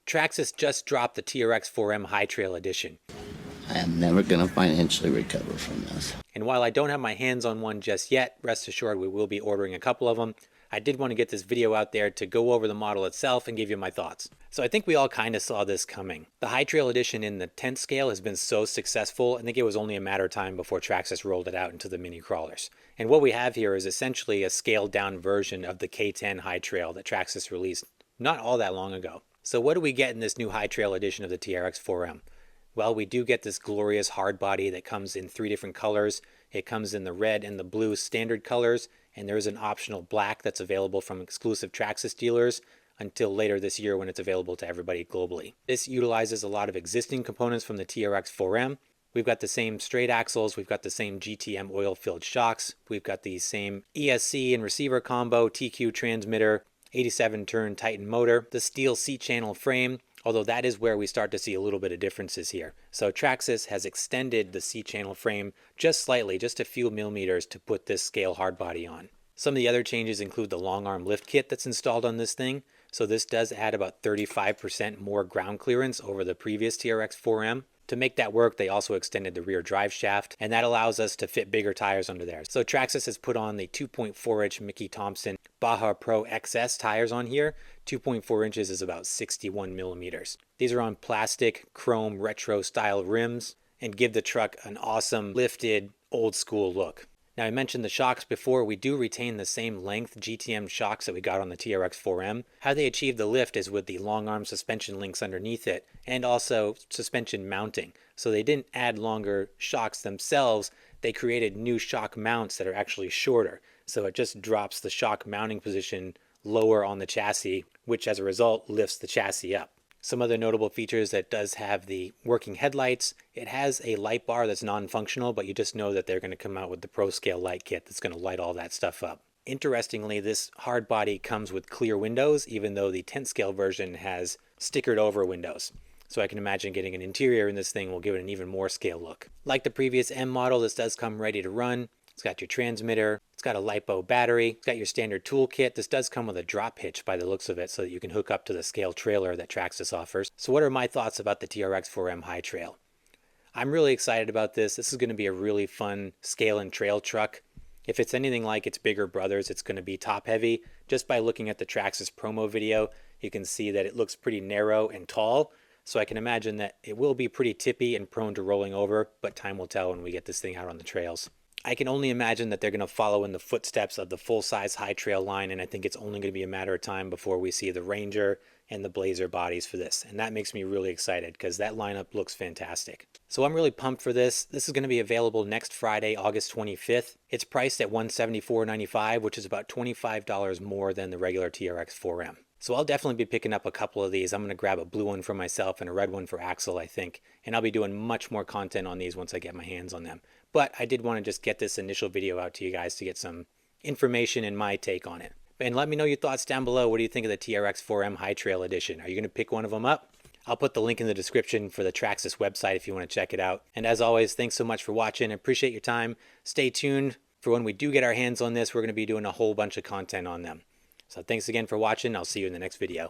Traxxas just dropped the TRX4M High Trail Edition. I am never going to financially recover from this. And while I don't have my hands on one just yet, rest assured we will be ordering a couple of them. I did want to get this video out there to go over the model itself and give you my thoughts. So I think we all kind of saw this coming. The High Trail Edition in the 10th scale has been so successful, I think it was only a matter of time before Traxxas rolled it out into the mini crawlers. And what we have here is essentially a scaled down version of the K10 High Trail that Traxxas released not all that long ago. So what do we get in this new High Trail Edition of the TRX4M? Well, we do get this glorious hard body that comes in 3 different colors. It comes in the red and the blue standard colors, and there is an optional black that's available from exclusive Traxxas dealers until later this year when it's available to everybody globally. This utilizes a lot of existing components from the TRX4M. We've got the same straight axles, we've got the same GTM oil-filled shocks, we've got the same ESC and receiver combo, TQ transmitter, 87-turn Titan motor, the steel seat channel frame, although that is where we start to see a little bit of differences here. So Traxxas has extended the C-channel frame just slightly, just a few millimeters to put this scale hardbody on. Some of the other changes include the long arm lift kit that's installed on this thing. So this does add about 35% more ground clearance over the previous TRX4M. To make that work, they also extended the rear drive shaft, and that allows us to fit bigger tires under there. So Traxxas has put on the 2.4-inch Mickey Thompson Baja Pro XS tires on here. 2.4 inches is about 61 millimeters. These are on plastic, chrome, retro style rims and give the truck an awesome, lifted, old school look. Now, I mentioned the shocks before. We do retain the same length GTM shocks that we got on the TRX4M. How they achieve the lift is with the long arm suspension links underneath it and also suspension mounting. So they didn't add longer shocks themselves. They created new shock mounts that are actually shorter. So it just drops the shock mounting position lower on the chassis, which as a result lifts the chassis up. Some other notable features: that does have the working headlights. It has a light bar that's non-functional, but you just know that they're going to come out with the Pro Scale light kit that's going to light all that stuff up. Interestingly, this hard body comes with clear windows, even though the 10th scale version has stickered over windows. So I can imagine getting an interior in this thing will give it an even more scale look. Like the previous M model, this does come ready to run. It's got your transmitter, it's got a LiPo battery, it's got your standard toolkit. This does come with a drop hitch by the looks of it so that you can hook up to the scale trailer that Traxxas offers. So what are my thoughts about the TRX4M High Trail? I'm really excited about this. This is going to be a really fun scale and trail truck. If it's anything like its bigger brothers, it's going to be top heavy. Just by looking at the Traxxas promo video, you can see that it looks pretty narrow and tall. So I can imagine that it will be pretty tippy and prone to rolling over, but time will tell when we get this thing out on the trails. I can only imagine that they're going to follow in the footsteps of the full-size High Trail line, and I think it's only going to be a matter of time before we see the Ranger and the Blazer bodies for this. And that makes me really excited because that lineup looks fantastic. So I'm really pumped for this. This is going to be available next Friday, August 25th. It's priced at $174.95, which is about $25 more than the regular TRX4M. So I'll definitely be picking up a couple of these. I'm going to grab a blue one for myself and a red one for Axel, I think. And I'll be doing much more content on these once I get my hands on them. But I did want to just get this initial video out to you guys to get some information and my take on it. And let me know your thoughts down below. What do you think of the TRX4M High Trail Edition? Are you going to pick one of them up? I'll put the link in the description for the Traxxas website if you want to check it out. And as always, thanks so much for watching. I appreciate your time. Stay tuned for when we do get our hands on this. We're going to be doing a whole bunch of content on them. So thanks again for watching. I'll see you in the next video.